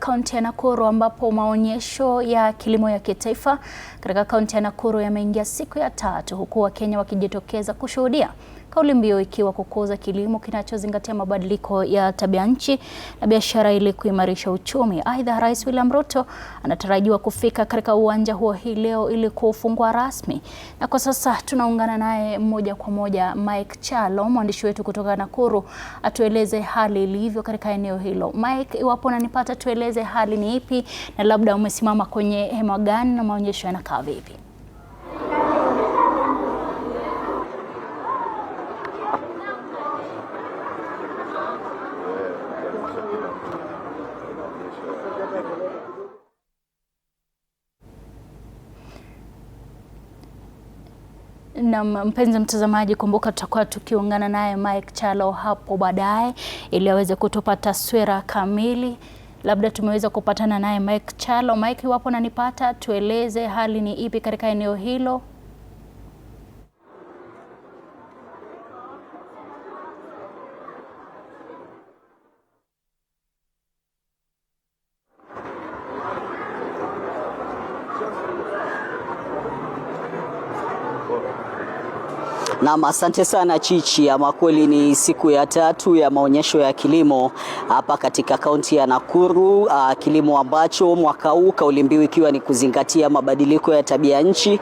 kaunti ya Nakuru ambapo maonyesho ya kilimo ya kitaifa katika kaunti ya Nakuru yameingia siku ya 3 huku Wakenya wakijitokeza kushuhudia. Kauli mbiu ikiwa kukuza kilimo kinachozingatia mabadiliko ya tabia nchi na biashara ili kuimarisha uchumi. Aidha, Rais William Ruto anatarajiwa kufika katika uwanja huo hii leo ili kufungua rasmi. Na kwa sasa tunaungana naye moja kwa moja Mike Chalo, mwandishi wetu kutoka Nakuru, atueleze hali ilivyo katika eneo hilo. Mike, iwapo unanipata, tueleze hali ni ipi na labda umesimama kwenye hema gani na maonyesho yanakaa vipi? Na mpenzi mtazamaji, kumbuka tutakuwa tukiungana naye Mike Chalo hapo baadaye ili aweze kutupa taswira kamili. Labda tumeweza kupatana naye Mike Chalo. Mike, iwapo unanipata, tueleze hali ni ipi katika eneo hilo? Naam, asante sana Chichi. Ama kweli ni siku ya 3 ya maonyesho ya kilimo hapa katika kaunti ya Nakuru. Kilimo ambacho mwaka huu kauli mbiu ikiwa ni kuzingatia mabadiliko ya tabia nchi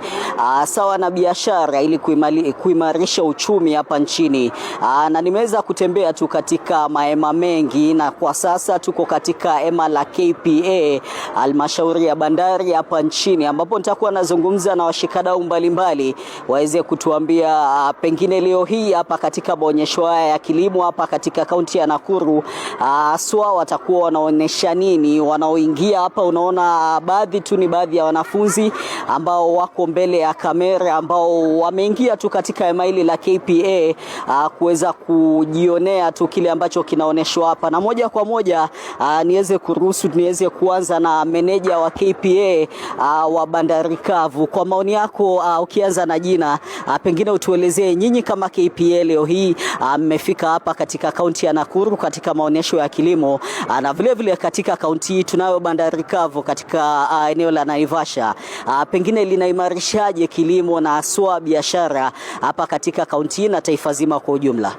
sawa na biashara ili kuimarisha uchumi hapa nchini. Na nimeweza kutembea tu katika mahema mengi, na kwa sasa tuko katika hema la KPA, halmashauri ya bandari hapa nchini, ambapo nitakuwa nazungumza na washikadau mbalimbali waweze kutuambia pengine leo hii hapa katika maonyesho haya ya kilimo hapa katika kaunti ya Nakuru SWA watakuwa wanaonesha nini. Wanaoingia hapa, unaona baadhi ya wanafunzi ambao wako mbele ya kamera ambao wameingia tu katika hema hili la KPA kuweza kujionea tu kile ambacho kinaoneshwa hapa. Na moja kwa moja niweze kuanza na meneja wa KPA wa bandari kavu. Kwa maoni yako, ukianza na jina, pengine utuelezee nyinyi kama KPA leo hii mmefika hapa katika kaunti ya Nakuru katika maonyesho ya kilimo, na vile vile katika kaunti hii tunayo bandari kavu katika eneo la Naivasha. Pengine linaimarishaje kilimo na SWA biashara hapa katika kaunti hii na taifa zima kwa ujumla?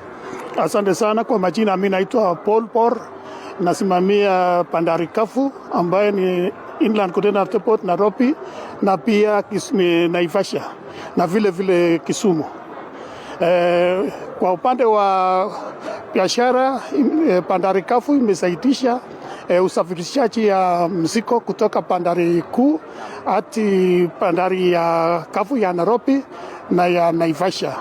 Asante sana. Kwa majina, mimi naitwa Paul Por, nasimamia bandari kavu ambaye ni Inland Container Port Nairobi, na pia Naivasha na vile vile Kisumu. Kwa upande wa biashara, bandari kavu imesaidia usafirishaji ya mzigo kutoka bandari kuu hadi bandari ya kavu ya Nairobi na ya Naivasha.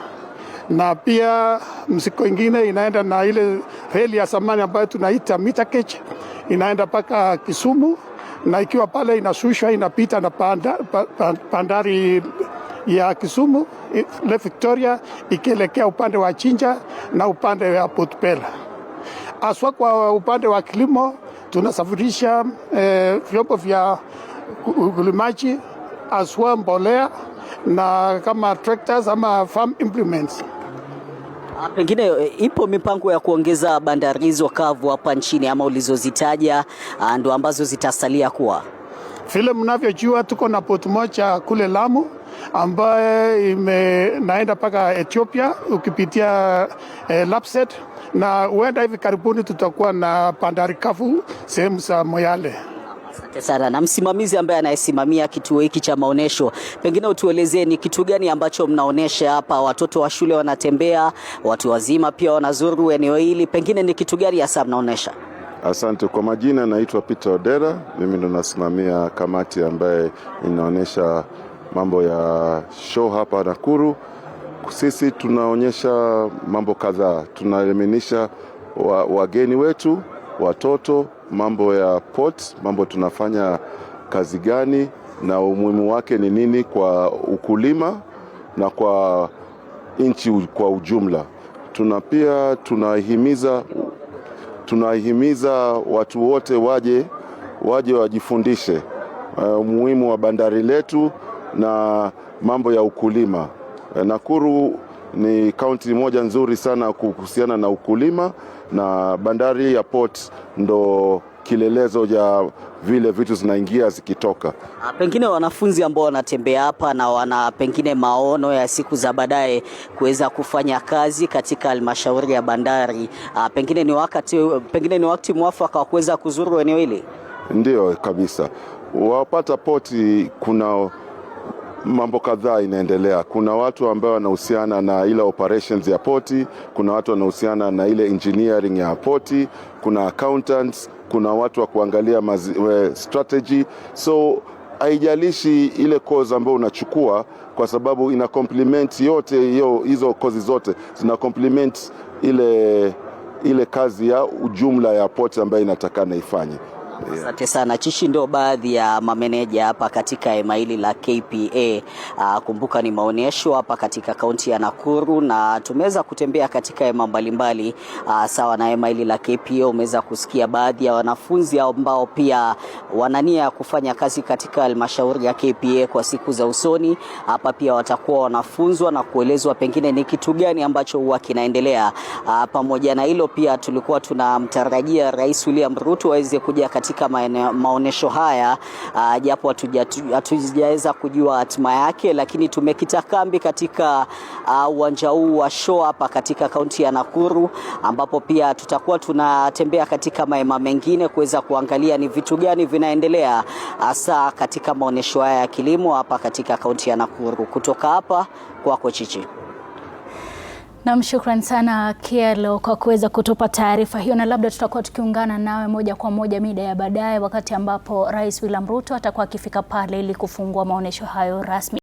Na pia mzigo ingine inaenda na ile reli ya zamani ambayo tunaita meter gauge, inaenda mpaka Kisumu, na ikiwa pale inashushwa inapita na bandari ya Kisumu, Lake Victoria, ikielekea upande wa Jinja na upande wa Port Bella. Aswa kwa upande wa kilimo, tunasafirisha vyombo vya ulimaji, aswa mbolea na kama tractors ama farm implements. Pengine ipo mipango ya kuongeza bandari hizo kavu hapa nchini, ama ulizozitaja ndo ambazo zitasalia kuwa? Vile mnavyojua, tuko na port moja kule Lamu ambaye naenda paka Ethiopia ukipitia Lapset, na huenda hivi karibuni tutakuwa na bandari kavu sehemu za Moyale. Asante sana. Na msimamizi ambaye anayesimamia kituo hiki cha maonesho, pengine utuelezee ni kitu gani ambacho mnaonesha hapa? Watoto wa shule wanatembea, watu wazima pia wanazuru eneo hili, pengine ni kitu gani hasa mnaonesha? Asante. Kwa majina, naitwa Peter Odera. Mimi ndo nasimamia kamati ambaye inaonesha mambo ya show hapa Nakuru. Sisi tunaonyesha mambo kadhaa. Tunaelimisha wageni wetu, watoto, mambo ya port, mambo tunafanya kazi gani na umuhimu wake ni nini kwa ukulima na kwa nchi kwa ujumla. Pia tunahimiza watu wote waje wajifundishe umuhimu wa bandari letu na mambo ya ukulima. Nakuru ni kaunti moja nzuri sana kuhusiana na ukulima, na bandari ya port ndo kilelezo ya vile vitu zinaingia zikitoka. Pengine wanafunzi ambao wanatembea hapa na wana pengine maono ya siku za baadaye kuweza kufanya kazi katika halmashauri ya bandari, pengine ni wakati mwafaka wa kuweza kuzuru eneo hili. Ndio kabisa. Wapata poti kuna mambo kadhaa inaendelea. Kuna watu ambao wanahusiana na ile operations ya poti, kuna watu wanahusiana na ile engineering ya poti, kuna accountants, kuna watu wa kuangalia strategy. So haijalishi ile course ambayo unachukua, kwa sababu ina complement yote hizo course zote zina complement ile kazi ya ujumla ya poti ambayo inatakana ifanye. Asante sana. Chichi, ndio baadhi ya mameneja hapa katika hema hili la KPA. Kumbuka ni maonyesho hapa katika kaunti ya Nakuru, na tumeweza kutembea katika hema mbalimbali sawa na hema hili la KPA. Umeweza kusikia baadhi ya wanafunzi ambao pia wanania kufanya kazi katika halmashauri ya KPA kwa siku za usoni. Hapa pia watakuwa wanafunzwa na kuelezwa pengine ni kitu gani ambacho huwa kinaendelea. Pamoja na hilo pia tulikuwa tunamtarajia Rais William Ruto aweze kuja katika maonesho haya, japo hatujaweza kujua hatima yake, lakini tumekita kambi katika uwanja huu wa show hapa katika kaunti ya Nakuru, ambapo pia tutakuwa tunatembea katika mahema mengine kuweza kuangalia ni vitu gani vinaendelea hasa katika maonesho haya ya kilimo hapa katika kaunti ya Nakuru. Kutoka hapa kwako Chichi. Shukrani sana Kielo kwa kuweza kutupa taarifa hiyo, na labda tutakuwa tukiungana nawe moja kwa moja mida ya baadaye wakati ambapo Rais William Ruto atakuwa akifika pale ili kufungua maonesho hayo rasmi.